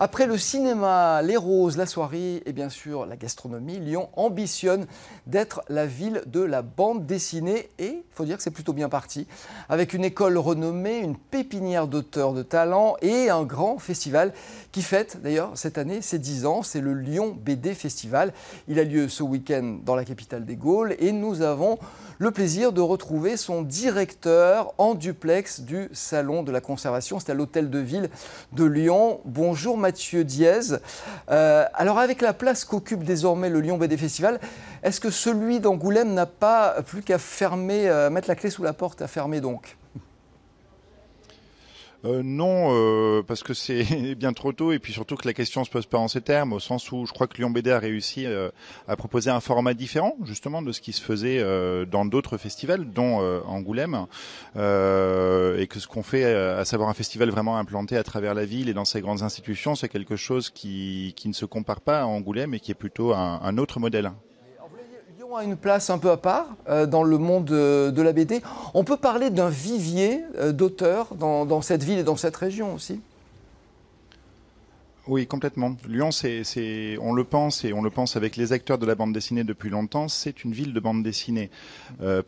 Après le cinéma, les roses, la soirée et bien sûr la gastronomie, Lyon ambitionne d'être la ville de la bande dessinée et il faut dire que c'est plutôt bien parti. Avec une école renommée, une pépinière d'auteurs de talent et un grand festival qui fête d'ailleurs cette année ses 10 ans, c'est le Lyon BD Festival. Il a lieu ce week-end dans la capitale des Gaules et nous avons le plaisir de retrouver son directeur en duplex du Salon de la Conservation. C'est à l'Hôtel de Ville de Lyon. Bonjour Mathieu Diez. Alors avec la place qu'occupe désormais le Lyon BD Festival, est-ce que celui d'Angoulême n'a pas plus qu'à fermer, mettre la clé sous la porte, à fermer donc ? Non, parce que c'est bien trop tôt et puis surtout que la question se pose pas en ces termes, au sens où je crois que Lyon BD a réussi à proposer un format différent justement de ce qui se faisait dans d'autres festivals, dont Angoulême, et que ce qu'on fait, à savoir un festival vraiment implanté à travers la ville et dans ses grandes institutions, c'est quelque chose qui ne se compare pas à Angoulême et qui est plutôt un autre modèle. Lyon a une place un peu à part dans le monde de la BD. On peut parler d'un vivier d'auteurs dans cette ville et dans cette région aussi. Oui, complètement. Lyon, on le pense et on le pense avec les acteurs de la bande dessinée depuis longtemps, c'est une ville de bande dessinée.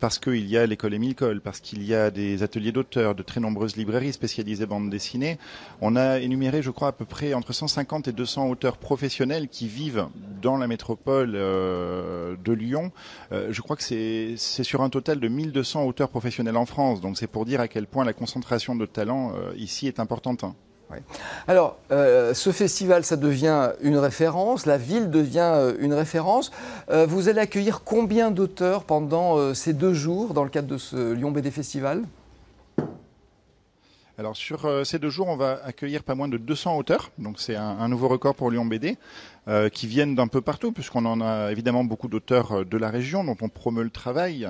Parce qu'il y a l'école Émile Coll, parce qu'il y a des ateliers d'auteurs, de très nombreuses librairies spécialisées bande dessinée. On a énuméré, je crois, à peu près entre 150 et 200 auteurs professionnels qui vivent dans la métropole de Lyon. Je crois que c'est sur un total de 1200 auteurs professionnels en France. Donc c'est pour dire à quel point la concentration de talents ici est importante. Oui. Alors, ce festival, ça devient une référence, la ville devient une référence. Vous allez accueillir combien d'auteurs pendant ces 2 jours dans le cadre de ce Lyon BD Festival ? Alors sur ces 2 jours, on va accueillir pas moins de 200 auteurs, donc c'est un nouveau record pour Lyon BD, qui viennent d'un peu partout, puisqu'on en a évidemment beaucoup d'auteurs de la région dont on promeut le travail,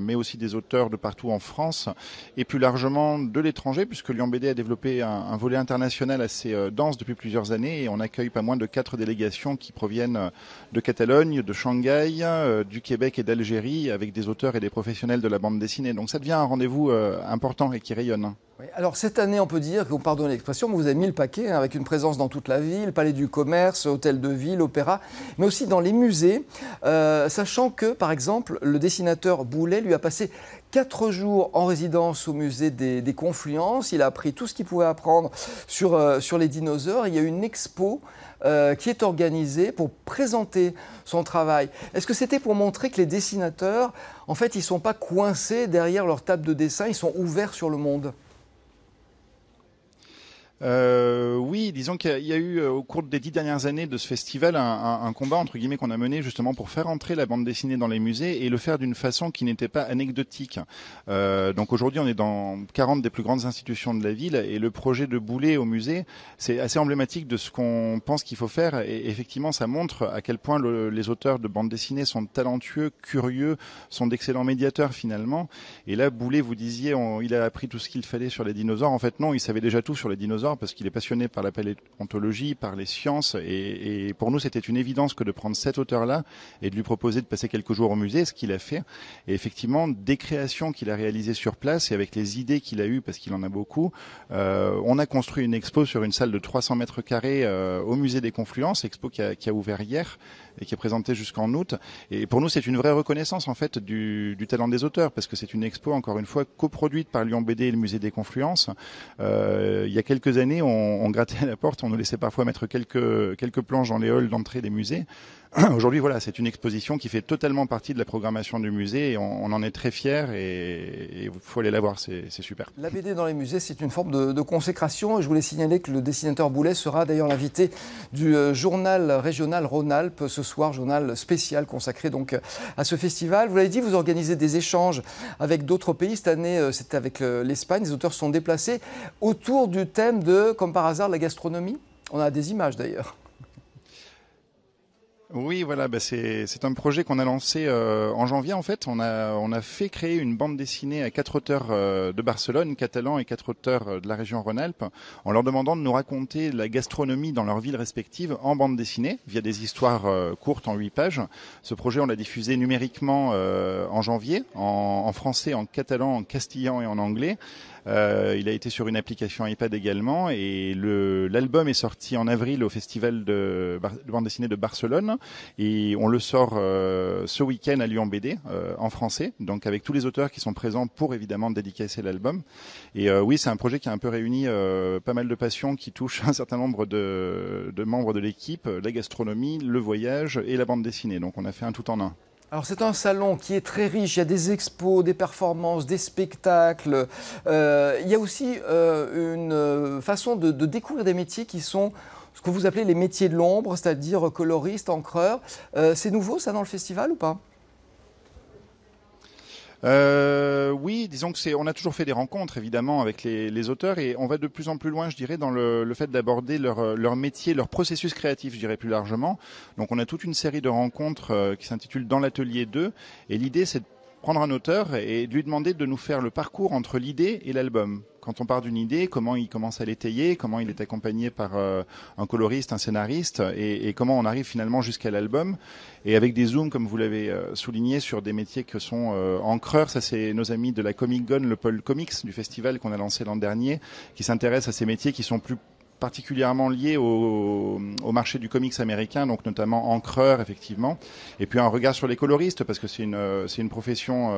mais aussi des auteurs de partout en France, et plus largement de l'étranger, puisque Lyon BD a développé un volet international assez dense depuis plusieurs années, et on accueille pas moins de 4 délégations qui proviennent de Catalogne, de Shanghai, du Québec et d'Algérie, avec des auteurs et des professionnels de la bande dessinée. Donc ça devient un rendez-vous important et qui rayonne. Oui, alors cette année, on peut dire, qu'on pardonne l'expression, mais vous avez mis le paquet avec une présence dans toute la ville, Palais du Commerce, Hôtel de Ville, Opéra, mais aussi dans les musées, sachant que, par exemple, le dessinateur Boulet lui a passé 4 jours en résidence au musée des Confluences. Il a appris tout ce qu'il pouvait apprendre sur les dinosaures. Il y a une expo qui est organisée pour présenter son travail. Est-ce que c'était pour montrer que les dessinateurs, en fait, ils ne sont pas coincés derrière leur table de dessin, ils sont ouverts sur le monde ? Oui, disons qu'il y a eu au cours des 10 dernières années de ce festival un combat entre guillemets qu'on a mené justement pour faire entrer la bande dessinée dans les musées et le faire d'une façon qui n'était pas anecdotique. Donc aujourd'hui on est dans 40 des plus grandes institutions de la ville et le projet de Boulet au musée c'est assez emblématique de ce qu'on pense qu'il faut faire et effectivement ça montre à quel point les auteurs de bande dessinée sont talentueux, curieux, sont d'excellents médiateurs finalement. Et là Boulet, vous disiez, il a appris tout ce qu'il fallait sur les dinosaures. En fait non, il savait déjà tout sur les dinosaures parce qu'il est passionné par la paléontologie, par les sciences et pour nous c'était une évidence que de prendre cet auteur-là et de lui proposer de passer quelques jours au musée, ce qu'il a fait. Et effectivement, des créations qu'il a réalisées sur place et avec les idées qu'il a eues, parce qu'il en a beaucoup, on a construit une expo sur une salle de 300 mètres carrés au musée des Confluences, expo qui a ouvert hier et qui est présentée jusqu'en août. Et pour nous, c'est une vraie reconnaissance en fait du talent des auteurs, parce que c'est une expo, encore une fois, coproduite par Lyon BD et le musée des Confluences. Il y a quelques années, on grattait à la porte, on nous laissait parfois mettre quelques planches dans les halls d'entrée des musées. Aujourd'hui, voilà, c'est une exposition qui fait totalement partie de la programmation du musée et on en est très fiers et il faut aller la voir, c'est super. La BD dans les musées, c'est une forme de consécration et je voulais signaler que le dessinateur Boulet sera d'ailleurs l'invité du journal régional Rhône-Alpes ce soir, journal spécial consacré donc à ce festival. Vous l'avez dit, vous organisez des échanges avec d'autres pays. Cette année, c'était avec l'Espagne. Les auteurs sont déplacés autour du thème de, comme par hasard, la gastronomie. On a des images d'ailleurs. Oui, voilà, c'est un projet qu'on a lancé en janvier en fait. On a fait créer une bande dessinée à 4 auteurs de Barcelone, catalans, et 4 auteurs de la région Rhône-Alpes, en leur demandant de nous raconter la gastronomie dans leurs villes respectives en bande dessinée via des histoires courtes en 8 pages. Ce projet, on l'a diffusé numériquement en janvier, en français, en catalan, en castillan et en anglais. Il a été sur une application iPad également, et l'album est sorti en avril au festival de bande dessinée de Barcelone, et on le sort ce week-end à Lyon BD en français, donc avec tous les auteurs qui sont présents pour évidemment dédicacer l'album. Et oui, c'est un projet qui a un peu réuni pas mal de passions qui touchent un certain nombre de membres de l'équipe, la gastronomie, le voyage et la bande dessinée. Donc on a fait un tout en un. Alors c'est un salon qui est très riche, il y a des expos, des performances, des spectacles. Il y a aussi une façon de découvrir des métiers qui sont ce que vous appelez les métiers de l'ombre, c'est-à-dire coloriste, encreur. C'est nouveau ça dans le festival ou pas ? Oui, disons que on a toujours fait des rencontres évidemment avec les auteurs, et on va de plus en plus loin, je dirais, dans le fait d'aborder leur métier, leur processus créatif, je dirais plus largement. Donc on a toute une série de rencontres qui s'intitulent Dans l'atelier 2, et l'idée c'est de prendre un auteur et de lui demander de nous faire le parcours entre l'idée et l'album. Quand on part d'une idée, comment il commence à l'étayer, comment il est accompagné par un coloriste, un scénariste, et comment on arrive finalement jusqu'à l'album. Et avec des zooms, comme vous l'avez souligné, sur des métiers que sont encreurs. Ça, c'est nos amis de la Comic Gone, le pôle comics du festival qu'on a lancé l'an dernier, qui s'intéressent à ces métiers qui sont plus particulièrement liés au marché du comics américain, donc notamment encreur effectivement, et puis un regard sur les coloristes, parce que c'est une profession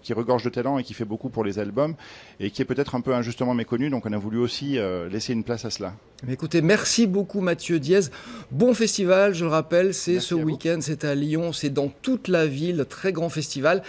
qui regorge de talent et qui fait beaucoup pour les albums, et qui est peut-être un peu injustement méconnue, donc on a voulu aussi laisser une place à cela. Mais écoutez, merci beaucoup Mathieu Diez. Bon festival, je le rappelle, c'est ce week-end, c'est à Lyon, c'est dans toute la ville, très grand festival.